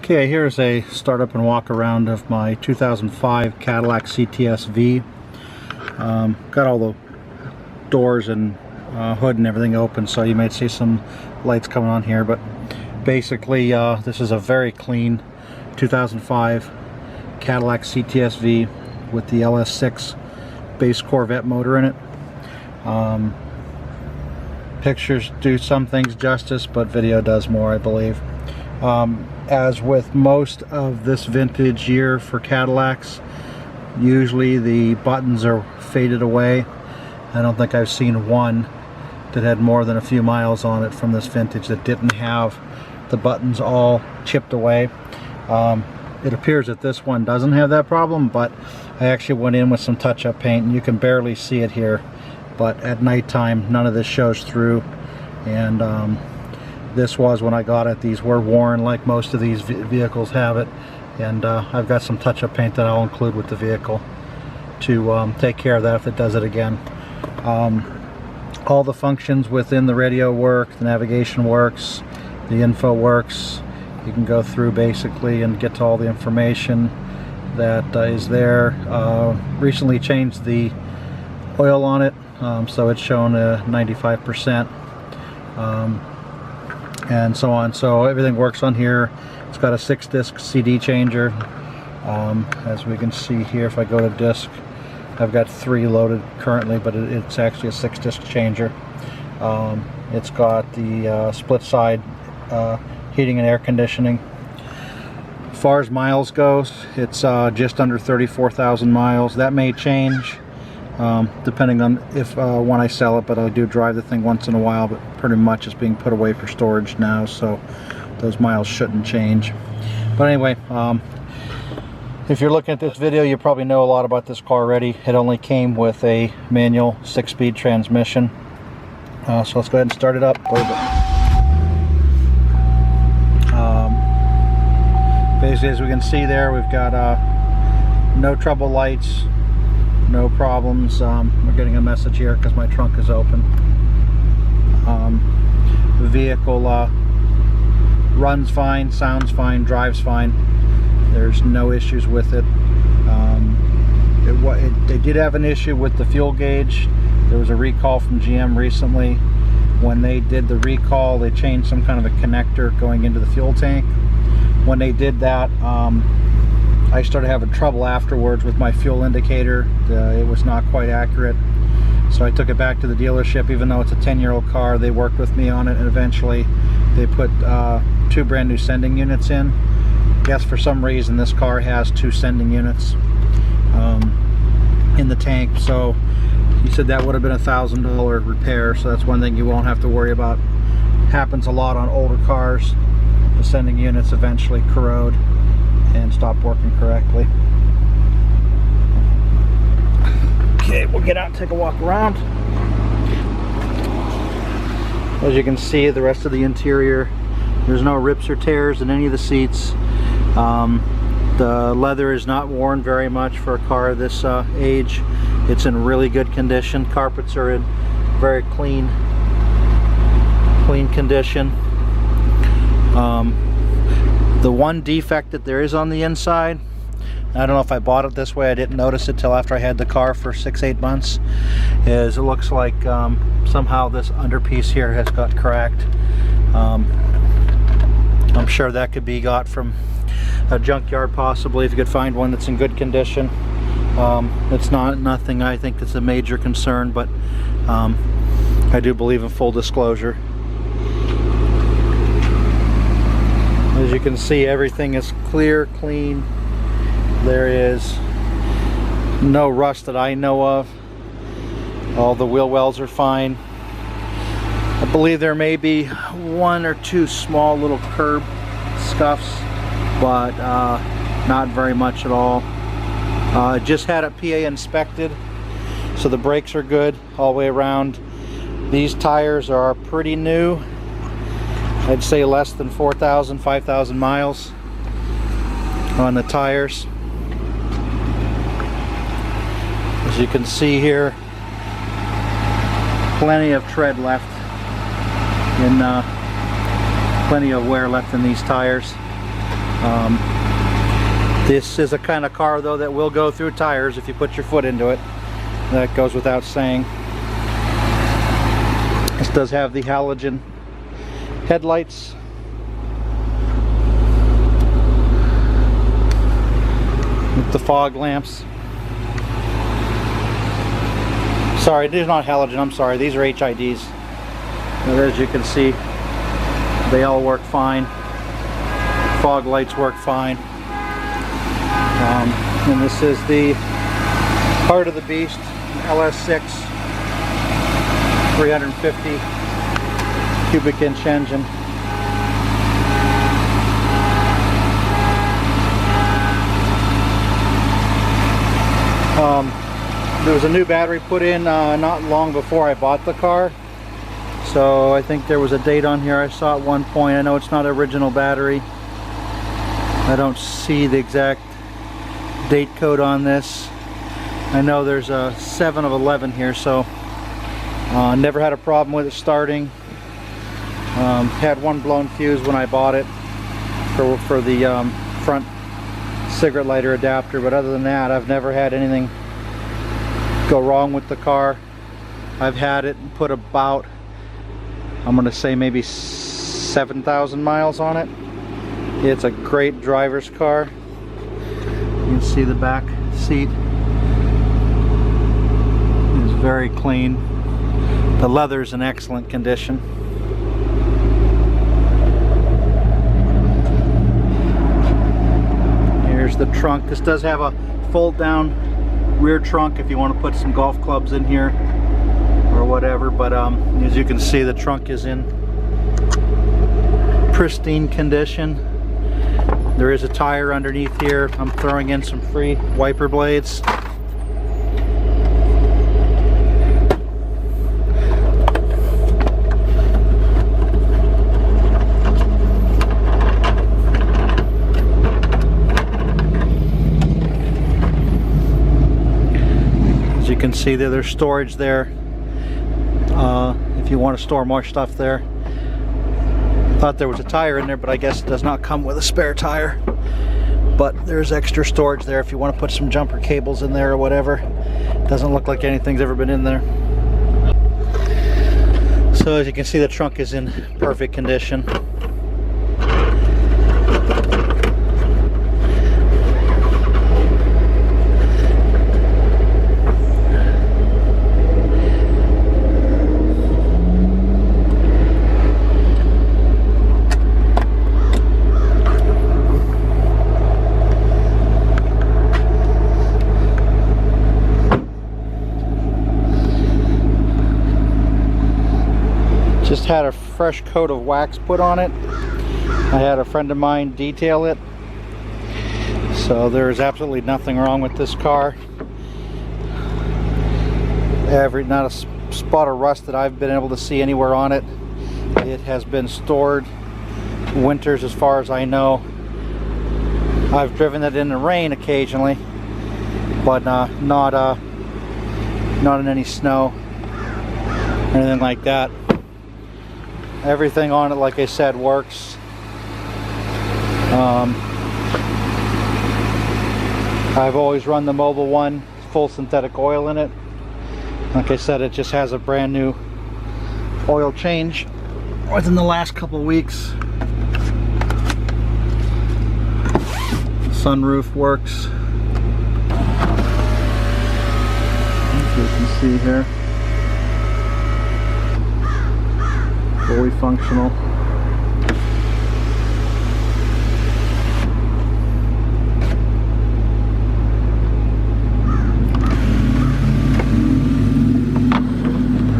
Okay, here's a startup and walk around of my 2005 Cadillac CTS V. Got all the doors and hood and everything open, so you might see some lights coming on here, but basically this is a very clean 2005 Cadillac CTS V with the LS6 base Corvette motor in it. Pictures do some things justice, but video does more, I believe. As with most of this vintage year for Cadillacs, usually the buttons are faded away. I don't think I've seen one that had more than a few miles on it from this vintage that didn't have the buttons all chipped away. It appears that this one doesn't have that problem, but I actually went in with some touch-up paint and you can barely see it here, but at nighttime none of this shows through. And this was when I got it. These were worn like most of these vehicles have it, and I've got some touch-up paint that I'll include with the vehicle to take care of that if it does it again. All the functions within the radio work, the navigation works, the info works. You can go through basically and get to all the information that is there. Recently changed the oil on it, so it's shown 95%. And so on. So everything works on here. It's got a 6-disc CD changer. As we can see here, if I go to disc, I've got 3 loaded currently, but it's actually a 6-disc changer. It's got the split side heating and air conditioning. As far as miles goes, it's just under 34,000 miles. That may change depending on if when I sell it, but I do drive the thing once in a while, but pretty much it's being put away for storage now, so those miles shouldn't change. But anyway, if you're looking at this video, you probably know a lot about this car already. It only came with a manual 6-speed transmission. So let's go ahead and start it up. Basically, as we can see there, we've got no trouble lights, no problems. We're getting a message here because my trunk is open. The vehicle runs fine, sounds fine, drives fine. There's no issues with it. They did have an issue with the fuel gauge. There was a recall from GM recently. When they did the recall, they changed some kind of a connector going into the fuel tank. When they did that, I started having trouble afterwards with my fuel indicator. It was not quite accurate. So I took it back to the dealership. Even though it's a 10-year-old car, they worked with me on it, and eventually they put 2 brand new sending units in. Yes, for some reason this car has 2 sending units in the tank. So he said that would have been a $1,000 repair, so that's one thing you won't have to worry about. Happens a lot on older cars. The sending units eventually corrode and stop working correctly. Okay, we'll get out and take a walk around. As you can see, the rest of the interior, there's no rips or tears in any of the seats. The leather is not worn very much for a car this age. It's in really good condition. Carpets are in very clean condition. The one defect that there is on the inside, I don't know if I bought it this way, I didn't notice it till after I had the car for 6-8 months, is it looks like somehow this underpiece here has got cracked. I'm sure that could be got from a junkyard possibly, if you could find one that's in good condition. It's nothing I think that's a major concern, but I do believe in full disclosure. As you can see, everything is clear, clean. There is no rust that I know of. All the wheel wells are fine. I believe there may be 1 or 2 small little curb scuffs, but not very much at all. Just had it PA inspected, so the brakes are good all the way around. These tires are pretty new. I'd say less than 4,000, 5,000 miles on the tires. As you can see here, plenty of tread left in plenty of wear left in these tires. This is a kind of car though that will go through tires if you put your foot into it. That goes without saying. This does have the halogen headlights. With the fog lamps. Sorry, these are not halogen, I'm sorry, these are HIDs. But as you can see, they all work fine. Fog lights work fine. And this is the heart of the beast, LS6 350 cubic inch engine. There was a new battery put in not long before I bought the car, so I think there was a date on here I saw at one point. I know it's not an original battery. I don't see the exact date code on this. I know there's a 7 of 11 here, so never had a problem with it starting. Had one blown fuse when I bought it for the front cigarette lighter adapter, but other than that I've never had anything go wrong with the car. I've had it put about, I'm gonna say maybe 7,000 miles on it. It's a great driver's car. You can see the back seat is very clean. The leather's in excellent condition. Here's the trunk. This does have a fold down rear trunk if you want to put some golf clubs in here or whatever, but as you can see, the trunk is in pristine condition. There is a tire underneath here. I'm throwing in some free wiper blades. As you can see there's storage there if you want to store more stuff there. Thought there was a tire in there, but I guess it does not come with a spare tire. But there's extra storage there if you want to put some jumper cables in there or whatever. Doesn't look like anything's ever been in there. So as you can see, the trunk is in perfect condition. Just had a fresh coat of wax put on it. I had a friend of mine detail it. So there's absolutely nothing wrong with this car. Not a spot of rust that I've been able to see anywhere on it. It has been stored winters as far as I know. I've driven it in the rain occasionally, but not in any snow or anything like that. Everything on it, like I said, works. I've always run the Mobile One full synthetic oil in it. Like I said, it just has a brand new oil change within the last couple of weeks. Sunroof works. As you can see here. Fully functional.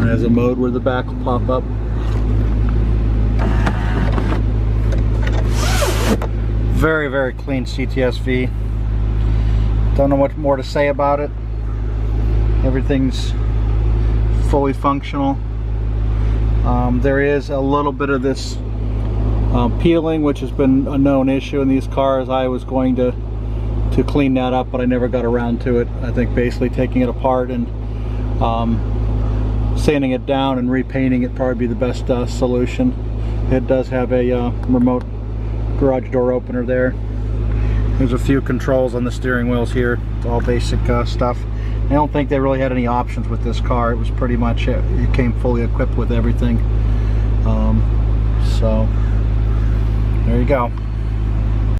It has a mode where the back will pop up. Very, very clean CTS V. Don't know much more to say about it. Everything's fully functional. There is a little bit of this peeling, which has been a known issue in these cars. I was going to clean that up, but I never got around to it. I think basically taking it apart and sanding it down and repainting it probably be the best solution. It does have a remote garage door opener there. There's a few controls on the steering wheels here, all basic stuff. I don't think they really had any options with this car. It was pretty much it came fully equipped with everything. So there you go.